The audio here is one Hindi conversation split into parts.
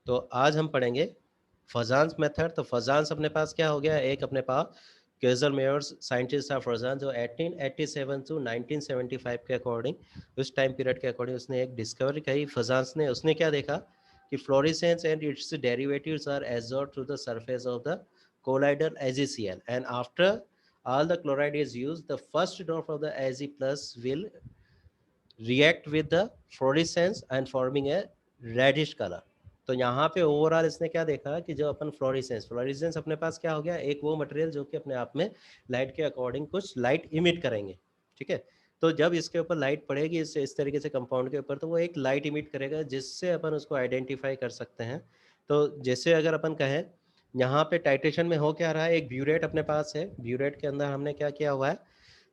तो आज हम पढ़ेंगे फजान्स मेथड। तो फजान्स अपने पास क्या हो गया, एक अपने पास केजर मेयर्स साइंटिस्ट था फजान, जो 1887 टू 1975 के अकॉर्डिंग, उस टाइम पीरियड के अकॉर्डिंग उसने एक डिस्कवरी कही फजान्स ने। उसने क्या देखा कि fluorescence and its derivatives are absorbed through the surface of the colloidal AgCl, and after all the chloride is used, the first drop of the Ag plus will react with the fluorescence and forming a reddish color। तो यहाँ पे ओवरऑल इसने क्या देखा कि जो अपन फ्लोरेसेंस अपने पास क्या हो गया, एक वो मटेरियल जो कि अपने आप में लाइट के अकॉर्डिंग कुछ लाइट इमिट करेंगे। ठीक है, तो जब इसके ऊपर लाइट पड़ेगी इस तरीके से कंपाउंड के ऊपर, तो वो एक लाइट इमिट करेगा जिससे अपन उसको आइडेंटिफाई कर सकते हैं। तो जैसे अगर अपन कहें यहाँ पे टाइट्रेशन में हो क्या रहा है, एक ब्यूरेट अपने पास है, ब्यूरेट के अंदर हमने क्या किया हुआ है,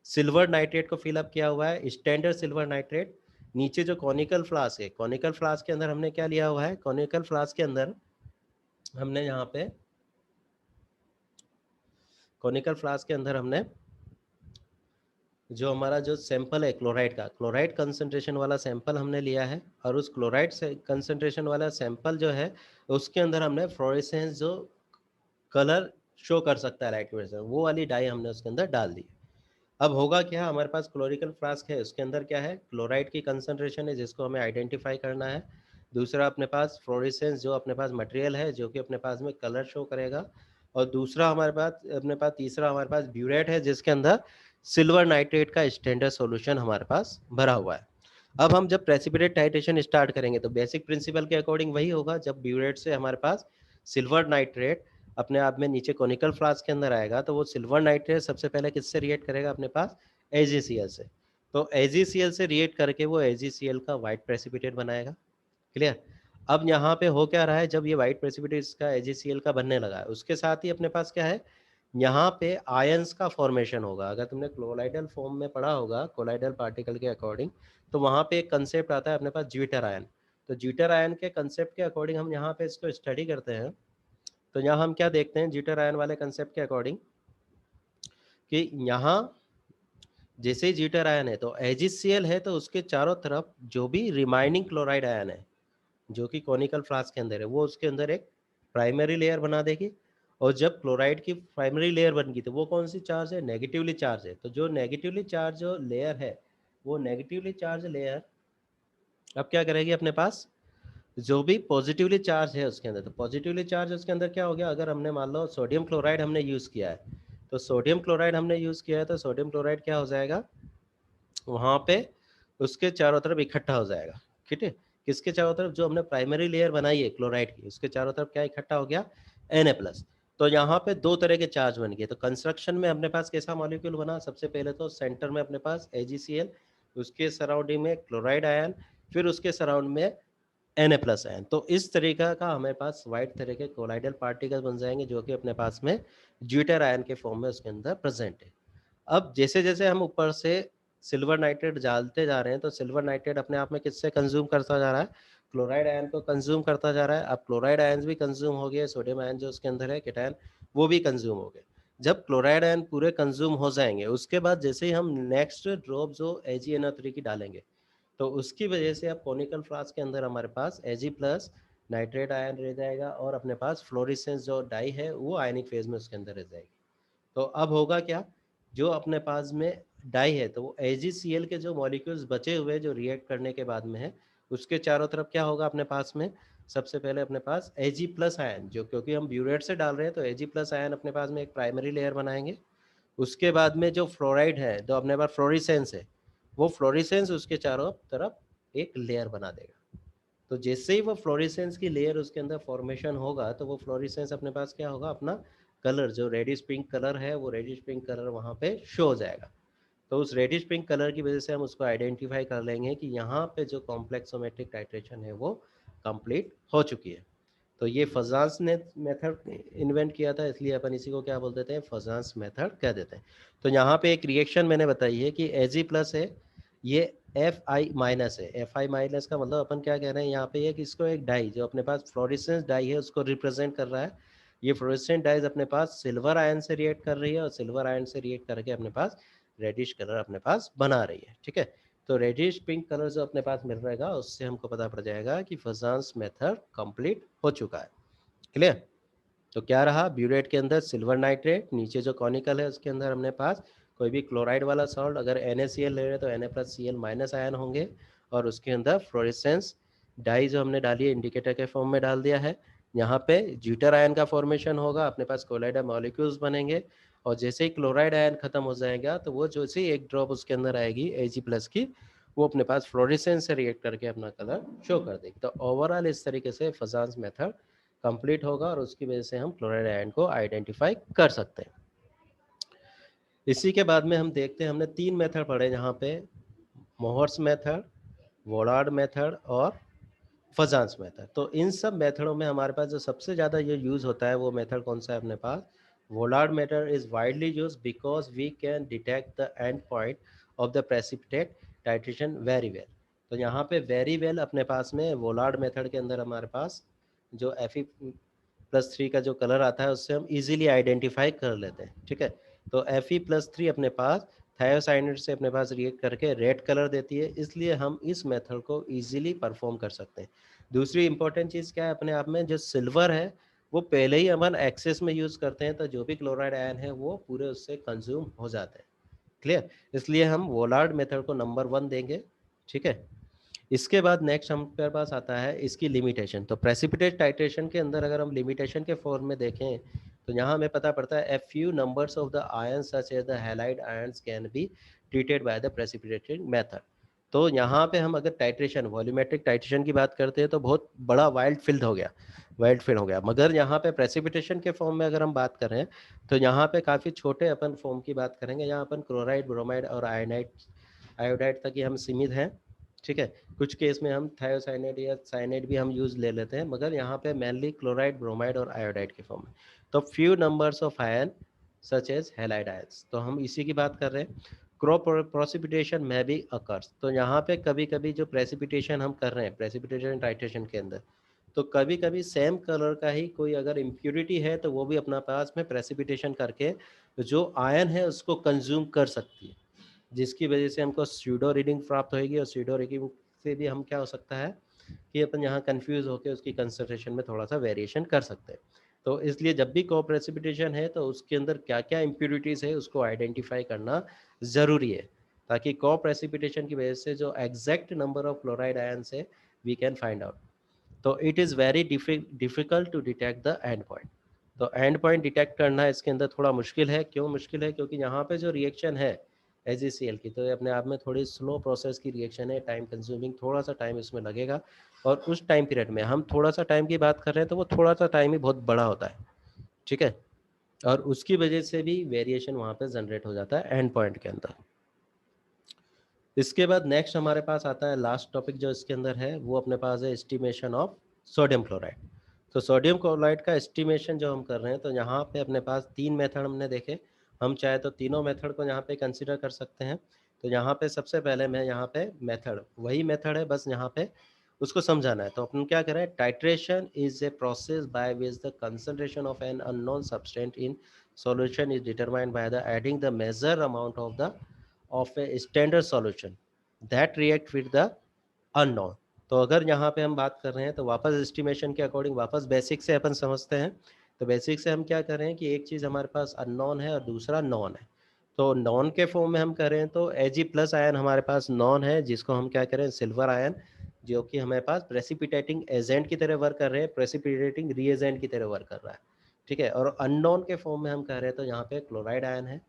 सिल्वर नाइट्रेट को फिलअप किया हुआ है, स्टैंडर्ड सिल्वर नाइट्रेट। नीचे जो कॉनिकल फ्लास्क है, कॉनिकल फ्लास्क के अंदर हमने क्या लिया हुआ है, कॉनिकल फ्लास्क के अंदर हमने यहाँ पे कॉनिकल फ्लास्क के अंदर हमने जो हमारा जो सैंपल है क्लोराइड का, क्लोराइड कंसंट्रेशन वाला सैंपल हमने लिया है, और उस क्लोराइड से कंसंट्रेशन वाला सैंपल जो है उसके अंदर हमने फ्लोरेसेंस जो कलर शो कर सकता है लाइट की वजह से, वो वाली डाई हमने उसके अंदर डाल दी। अब होगा क्या, हमारे पास क्लोरिकल फ्लास्क है, उसके अंदर क्या है, क्लोराइड की कंसंट्रेशन है जिसको हमें आइडेंटिफाई करना है। दूसरा अपने पास फ्लोरेसेंस जो अपने पास मटेरियल है जो कि अपने पास में कलर शो करेगा। और दूसरा हमारे पास तीसरा हमारे पास ब्यूरेट है जिसके अंदर सिल्वर नाइट्रेट का स्टैंडर्ड सॉल्यूशन हमारे पास भरा हुआ है। अब हम जब प्रेसिपिटेट टाइट्रेशन स्टार्ट करेंगे तो बेसिक प्रिंसिपल के अकॉर्डिंग वही होगा, जब ब्यूरेट से हमारे पास सिल्वर नाइट्रेट अपने आप में नीचे कॉनिकल फ्लास्क के अंदर आएगा, तो वो सिल्वर नाइट्रेट सबसे पहले किससे रिएक्ट करेगा, अपने पास AgCl से। तो AgCl से रिएक्ट करके वो AgCl का व्हाइट प्रेसिपिटेट बनाएगा। क्लियर। अब यहाँ पे हो क्या रहा है, जब ये व्हाइट प्रेसिपिटेट इसका AgCl का बनने लगा है, उसके साथ ही अपने पास क्या है, यहाँ पे आयंस का फॉर्मेशन होगा। अगर तुमने क्लोराइडल फॉर्म में पढ़ा होगा कोलाइडल पार्टिकल के अकॉर्डिंग, तो वहाँ पे एक कंसेप्ट आता है अपने पास ज्विटर आयन। तो ज्विटर आयन के कंसेप्ट के अकॉर्डिंग हम यहाँ पे इसको स्टडी करते हैं। तो यहाँ हम क्या देखते हैं ज्विटर आयन वाले कंसेप्ट के अकॉर्डिंग, कि यहाँ जैसे ही ज्विटर आयन है तो AgCl है, तो उसके चारों तरफ जो भी रिमाइनिंग क्लोराइड आयन है जो कि कॉनिकल फ्लास्क के अंदर है, वो उसके अंदर एक प्राइमरी लेयर बना देगी। और जब क्लोराइड की प्राइमरी लेयर बन गई तो वो कौन सी चार्ज है, नेगेटिवली चार्ज है। तो जो नेगेटिवली चार्ज जो लेयर है, वो नेगेटिवली चार्ज लेयर अब क्या करेगी, अपने पास जो भी पॉजिटिवली चार्ज है उसके अंदर, तो पॉजिटिवली चार्ज उसके अंदर क्या हो गया, अगर हमने मान लो सोडियम क्लोराइड हमने यूज़ किया है, तो सोडियम क्लोराइड हमने यूज़ किया है, तो सोडियम क्लोराइड क्या हो जाएगा, वहाँ पे उसके चारों तरफ इकट्ठा हो जाएगा। ठीक है, किसके चारों तरफ, जो हमने प्राइमरी लेयर बनाई है क्लोराइड की, उसके चारों तरफ क्या इकट्ठा हो गया, Na+। तो यहाँ पे दो तरह के चार्ज बन गए। तो कंस्ट्रक्शन में अपने पास कैसा मॉलिक्यूल बना, सबसे पहले तो सेंटर में अपने पास AgCl, उसके सराउंडिंग में क्लोराइड आयन, फिर उसके सराउंड में Na+ आयन। तो इस तरीका का हमारे पास व्हाइट तरह के कोलाइडल पार्टिकल बन जाएंगे जो कि अपने पास में ज्विटर आयन के फॉर्म में उसके अंदर प्रेजेंट है। अब जैसे जैसे हम ऊपर से सिल्वर नाइट्रेट डालते जा रहे हैं, तो सिल्वर नाइट्रेट अपने आप में किससे कंज्यूम करता जा रहा है, क्लोराइड आयन को कंज्यूम करता जा रहा है। अब क्लोराइड आयन भी कंज्यूम हो गए, सोडियम आयन जो उसके अंदर है केटायन, वो भी कंज्यूम हो गए। जब क्लोराइड आयन पूरे कंज्यूम हो जाएंगे, उसके बाद जैसे ही हम नेक्स्ट ड्रॉप जो AgNO3 की डालेंगे, तो उसकी वजह से अब कॉनिकल फ्लास्क के अंदर हमारे पास Ag+ नाइट्रेट आयन रह जाएगा, और अपने पास फ्लोरेसेंस जो डाई है वो आयनिक फेज में उसके अंदर रह जाएगी। तो अब होगा क्या, जो अपने पास में डाई है, तो वो AgCl के जो मॉलिक्यूल्स बचे हुए जो रिएक्ट करने के बाद में है, उसके चारों तरफ क्या होगा अपने पास में, सबसे पहले अपने पास Ag+ आयन, जो क्योंकि हम ब्यूरेट से डाल रहे हैं तो Ag+ आयन अपने पास में एक प्राइमरी लेयर बनाएंगे। उसके बाद में जो फ्लोराइड है, तो अपने पास फ्लोरेसेंस है, वो फ्लोरेसेंस उसके चारों तरफ एक लेयर बना देगा। तो जैसे ही वो फ्लोरेसेंस की लेयर उसके अंदर फॉर्मेशन होगा, तो वो फ्लोरेसेंस अपने पास क्या होगा, अपना कलर जो रेडिश पिंक कलर है, वो रेडिश पिंक कलर वहाँ पे शो हो जाएगा। तो उस रेडिश पिंक कलर की वजह से हम उसको आइडेंटिफाई कर लेंगे कि यहाँ पे जो कॉम्प्लेक्सोमेट्रिक टाइट्रेशन है वो कंप्लीट हो चुकी है। तो ये फजांस ने मेथड इन्वेंट किया था, इसलिए अपन इसी को क्या बोल देते हैं, फजांस मेथड कह देते हैं। तो यहाँ पे एक रिएक्शन मैंने बताई है कि Ag+ है, ये Fi- है। Fi- का मतलब अपन क्या कह रहे हैं यहाँ पे, ये कि इसको एक डाई जो अपने पास फ्लोरेसेंस डाई है उसको रिप्रेजेंट कर रहा है। ये फ्लोरेसेंट डाइज अपने पास सिल्वर आयन से रिएक्ट कर रही है, और सिल्वर आयन से रिएक्ट करके अपने पास रेडिश कलर अपने पास बना रही है। ठीक है, तो रेडिश पिंक कलर जो अपने पास मिल रहेगा उससे हमको पता पड़ जाएगा कि फजांस मेथड कंप्लीट हो चुका है। क्लियर? तो क्या रहा, ब्यूरेट के अंदर सिल्वर नाइट्रेट, नीचे जो कॉनिकल है उसके अंदर हमने पास कोई भी क्लोराइड वाला सॉल्ट, अगर NaCl ले रहे हैं तो Na+Cl- आयन होंगे, और उसके अंदर फ्लोरेसेंस डाई जो हमने डाली है इंडिकेटर के फॉर्म में डाल दिया है। यहाँ पे ज्यूटर आयन का फॉर्मेशन होगा, अपने पास कोलाइडर मॉलिक्यूल्स बनेंगे, और जैसे ही क्लोराइड आयन खत्म हो जाएगा तो वो जैसे ही एक ड्रॉप उसके अंदर आएगी Ag+ की, वो अपने पास फ्लोरेसेंस से रिएक्ट करके अपना कलर शो कर देगी। तो ओवरऑल इस तरीके से फजांस मेथड कंप्लीट होगा और उसकी वजह से हम क्लोराइड आयन को आइडेंटिफाई कर सकते हैं। इसी के बाद में हम देखते हैं, हमने 3 मेथड पढ़े यहाँ पे, मोहर्स मेथड, वोलार्ड मेथड और फजांस मेथड। तो इन सब मेथडों में हमारे पास जो सबसे ज़्यादा ये यूज़ होता है वो मेथड कौन सा है अपने पास, Volhard method is widely use because we can detect the end point of the precipitate titration very well. तो यहाँ पे वेरी वेल अपने पास में वोलार्ड मेथड के अंदर हमारे पास जो Fe+3 का जो कलर आता है उससे हम इजीली आइडेंटिफाई कर लेते हैं। ठीक है, तो Fe+3 अपने पास थायोसाइनाइड से अपने पास रिएक्ट करके रेड कलर देती है, इसलिए हम इस मेथड को इजीली परफॉर्म कर सकते हैं। दूसरी इंपॉर्टेंट चीज़ क्या है अपने आप में, जो सिल्वर है वो पहले ही अपन एक्सेस में यूज़ करते हैं, तो जो भी क्लोराइड आयन है वो पूरे उससे कंज्यूम हो जाते हैं। क्लियर? इसलिए हम वोलार्ड मेथड को नंबर 1 देंगे। ठीक है, इसके बाद नेक्स्ट हमारे पास आता है इसकी लिमिटेशन। तो प्रेसिपिटेट टाइट्रेशन के अंदर अगर हम लिमिटेशन के फॉर्म में देखें तो यहाँ हमें पता पड़ता है, a few numbers of the ions such as the halide ions can be treated by the precipitating method. तो यहाँ पे हम अगर टाइट्रेशन, वॉल्यूमेट्रिक टाइट्रेशन की बात करते हैं तो बहुत बड़ा वाइल्ड फील्ड हो गया, वाइल्ड फील्ड हो गया। मगर यहाँ पे प्रेसिपिटेशन के फॉर्म में अगर हम बात करें तो यहाँ पे काफ़ी छोटे अपन फॉर्म की बात करेंगे, यहाँ अपन क्लोराइड, ब्रोमाइड और आयोडाइड तक ही हम सीमित हैं। ठीक है, कुछ केस में हम थायोसाइनाइड या साइनाइड भी हम यूज ले लेते हैं, मगर यहाँ पे मेनली क्लोराइड, ब्रोमाइड और आयोडाइड के फॉर्म में। तो few numbers of ion such as halide ions, तो हम इसी की बात कर रहे हैं। क्रॉप प्रोसिपिटेशन में भी अकर्स, तो यहाँ पे कभी कभी जो प्रेसिपिटेशन हम कर रहे हैं प्रेसिपिटेशन टाइट्रेशन के अंदर, तो कभी कभी सेम कलर का ही कोई अगर इम्प्योरिटी है तो वो भी अपना पास में प्रेसिपिटेशन करके जो आयन है उसको कंज्यूम कर सकती है, जिसकी वजह से हमको स्यूडो रीडिंग प्राप्त होगी, और स्यूडो रीडिंग से भी हम क्या हो सकता है कि अपन यहाँ कंफ्यूज होकर उसकी कंसंट्रेशन में थोड़ा सा वेरिएशन कर सकते हैं। तो इसलिए जब भी को प्रेसिपिटेशन है तो उसके अंदर क्या क्या इम्प्योरिटीज़ है उसको आइडेंटिफाई करना ज़रूरी है, ताकि को प्रेसिपिटेशन की वजह से जो exact number of chloride ions है वी कैन फाइंड आउट। तो it is very difficult to detect the end point. तो एंड पॉइंट डिटेक्ट करना इसके अंदर थोड़ा मुश्किल है। क्यों मुश्किल है? क्योंकि यहाँ पे जो रिएक्शन है AgCl की, तो ये अपने आप में थोड़ी स्लो प्रोसेस की रिएक्शन है, टाइम कंज्यूमिंग, थोड़ा सा टाइम इसमें लगेगा। और उस टाइम पीरियड में हम थोड़ा सा टाइम की बात कर रहे हैं तो वो थोड़ा सा टाइम ही बहुत बड़ा होता है। ठीक है, और उसकी वजह से भी वेरिएशन वहाँ पे जनरेट हो जाता है एंड पॉइंट के अंदर। इसके बाद नेक्स्ट हमारे पास आता है लास्ट टॉपिक जो इसके अंदर है, वो अपने पास है एस्टिमेशन ऑफ सोडियम क्लोराइड। तो सोडियम क्लोराइड का एस्टिमेशन जो हम कर रहे हैं, तो यहाँ पे अपने पास 3 मेथड हमने देखे, हम चाहे तो तीनों मेथड को यहाँ पे कंसिडर कर सकते हैं। तो यहाँ पे सबसे पहले मैं यहाँ पे मेथड, वही मेथड है बस यहाँ पे उसको समझाना है। तो अपन क्या करें, titration is a process by which the concentration of an unknown substance in solution is determined by the adding the measure amount of a standard solution that react with the unknown. तो अगर यहाँ पे हम बात कर रहे हैं तो वापस एस्टिमेशन के अकॉर्डिंग वापस बेसिक से अपन समझते हैं। तो बेसिक से हम क्या कर रहे हैं कि एक चीज़ हमारे पास अननोन है और दूसरा नॉन है। तो नॉन के फॉर्म में हम करें तो Ag+ आयन हमारे पास नॉन है, जिसको हम क्या करें, सिल्वर आयन, जो कि हमारे पास प्रेसिपिटेटिंग एजेंट की तरह वर्क कर रहे हैं, प्रेसिपिटेटिंग रीएजेंट की तरह वर्क कर रहा है। ठीक है, और अननोन के फॉर्म में हम कह रहे हैं तो यहाँ पे क्लोराइड आयन है।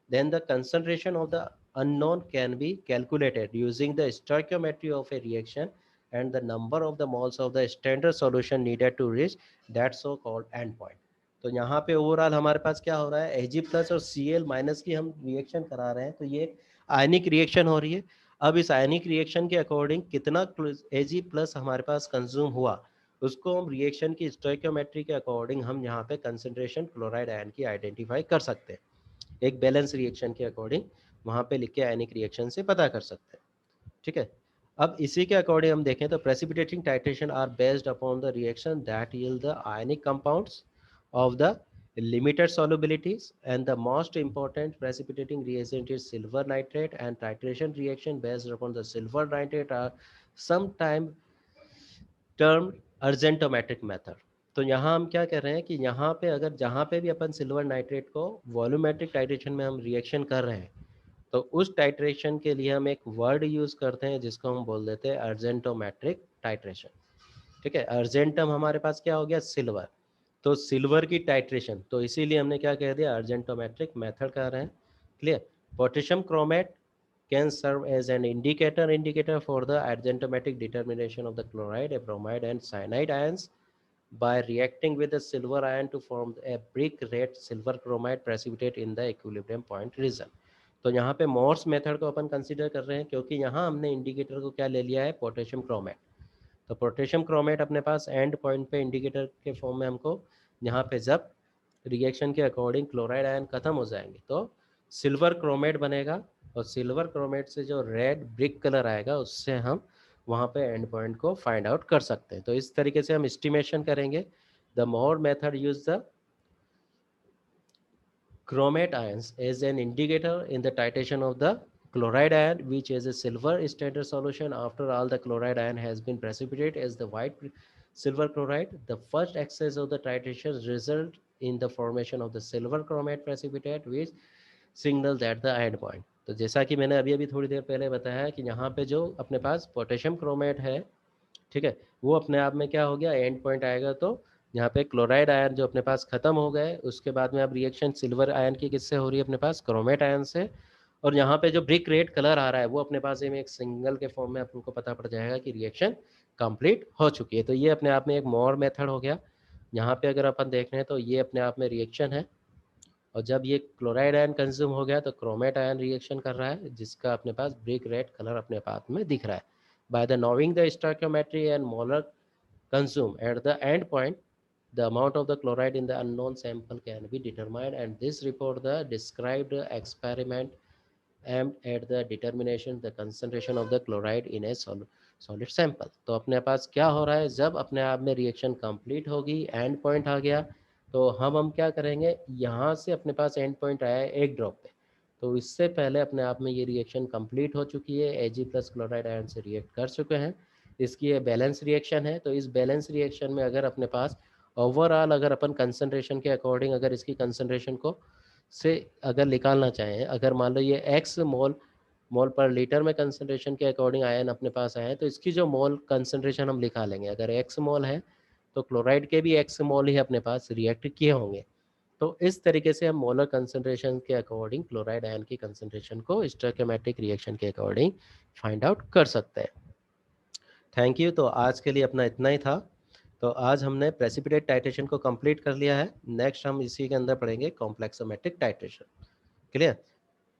Then the concentration of the unknown can be calculated using the stoichiometry of a reaction and the number of the moles of the standard solution needed to reach that so called endpoint। तो यहाँ पे ओवरऑल हमारे पास क्या हो रहा है, Ag+ और Cl- की हम रिएक्शन करा रहे हैं, तो ये आयनिक रिएक्शन हो रही है। अब इस आयनिक रिएक्शन के अकॉर्डिंग कितना Ag+ हमारे पास कंज्यूम हुआ, उसको हम रिएक्शन की स्टोइकोमेट्री के अकॉर्डिंग हम यहाँ पे कंसंट्रेशन क्लोराइड आयन की आइडेंटिफाई कर सकते हैं। एक बैलेंस रिएक्शन के अकॉर्डिंग वहाँ पे लिख के आयनिक रिएक्शन से पता कर सकते हैं। ठीक है, अब इसी के अकॉर्डिंग हम देखें तो precipitating titration are based upon the reaction that yield the ionic compounds of the limited solubilities, and the most important precipitating reagent is silver nitrate, and titration reaction based upon the silver nitrate are sometimes terम अर्जेंटोमेट्रिक मेथड। तो यहाँ हम क्या कर रहे हैं कि यहाँ पे अगर जहाँ पे भी अपन सिल्वर नाइट्रेट को वॉल्यूमेट्रिक टाइट्रेशन में हम रिएक्शन कर रहे हैं, तो उस टाइट्रेशन के लिए हम एक वर्ड यूज़ करते हैं जिसको हम बोल देते हैं अर्जेंटोमेट्रिक टाइट्रेशन। ठीक है, अर्जेंटम हमारे पास क्या हो गया, सिल्वर, तो सिल्वर की टाइट्रेशन, तो इसीलिए हमने क्या कह दिया, अर्जेंटोमेट्रिक मेथड कह रहे हैं। Clear. Potassium chromate can serve as an indicator for the argentometric determination of the chloride, bromide and cyanide ions by reacting with the silver ion to form a brick red silver chromate precipitate in the equilibrium point region। तो यहाँ पे मोर्स मेथड को अपन कंसीडर कर रहे हैं क्योंकि यहाँ हमने इंडिकेटर को क्या ले लिया है, पोटेशियम क्रोमेट। तो पोटेशियम क्रोमेट अपने पास एंड पॉइंट पे इंडिकेटर के फॉर्म में हमको यहाँ पे जब रिएक्शन के अकॉर्डिंग क्लोराइड आयन खत्म हो जाएंगे तो सिल्वर क्रोमेट बनेगा, और सिल्वर क्रोमेट से जो रेड ब्रिक कलर आएगा उससे हम वहाँ पे एंड पॉइंट को फाइंड आउट कर सकते हैं। तो इस तरीके से हम एस्टिमेशन करेंगे। The more method use the chromate ions as an indicator in the titration of the chloride ion, which is a silver standard solution after all the chloride ion has been precipitated as the white silver chloride. The first excess of the titration result in the formation of the silver chromate precipitate which signals at the end point। तो जैसा कि मैंने अभी अभी थोड़ी देर पहले बताया कि यहाँ पे जो अपने पास पोटेशियम क्रोमेट है, ठीक है, वो अपने आप में क्या हो गया, एंड पॉइंट आएगा। तो यहाँ पे क्लोराइड आयन जो अपने पास खत्म हो गए, उसके बाद में अब रिएक्शन सिल्वर आयन की किससे हो रही है, अपने पास क्रोमेट आयन से। और यहाँ पे जो ब्रिक रेड कलर आ रहा है वो अपने पास में एक सिंगल के फॉर्म में आपको पता पड़ जाएगा कि रिएक्शन कंप्लीट हो चुकी है। तो ये अपने आप में एक मोर मेथड हो गया। यहाँ पे अगर अपन देख रहे हैं तो ये अपने आप में रिएक्शन है, और जब ये क्लोराइड आयन कंज्यूम हो गया तो क्रोमेट आयन रिएक्शन कर रहा है जिसका अपने पास ब्रिक रेड कलर अपने पास में दिख रहा है। By the knowing the stoichiometry and molar consumed at the end point, the amount of the chloride in the unknown sample can be determined, and this report the described experiment aimed at the determination the concentration of the chloride in a solid sample। तो अपने पास क्या हो रहा है, जब अपने आप में रिएक्शन कंप्लीट होगी, एंड पॉइंट आ गया, तो हम क्या करेंगे, यहाँ से अपने पास एंड पॉइंट आया है एक ड्रॉप पे, तो इससे पहले अपने आप में ये रिएक्शन कंप्लीट हो चुकी है, Ag प्लस क्लोराइड आयन से रिएक्ट कर चुके हैं, इसकी ये बैलेंस रिएक्शन है। तो इस बैलेंस रिएक्शन में अगर अपने पास ओवरऑल अगर अपन कंसंट्रेशन के अकॉर्डिंग अगर इसकी कंसंट्रेशन को से अगर निकालना चाहें, अगर मान लो ये x मोल पर लीटर में कंसंट्रेशन के अकॉर्डिंग आयन अपने पास आए, तो इसकी जो मोल कंसंट्रेशन हम लिखा लेंगे, अगर x मोल है तो क्लोराइड के भी x मोल ही अपने पास रिएक्ट किए होंगे। तो इस तरीके से हम मोलर कंसंट्रेशन के अकॉर्डिंग क्लोराइड आयन की कंसंट्रेशन को स्टोइकियोमेट्रिक रिएक्शन के अकॉर्डिंग फाइंड आउट कर सकते हैं। Thank you. तो आज के लिए अपना इतना ही था। तो आज हमने प्रेसिपिटेट टाइट्रेशन को कंप्लीट कर लिया है। नेक्स्ट हम इसी के अंदर पढ़ेंगे कॉम्प्लेक्सोमेट्रिक टाइट्रेशन। क्लियर।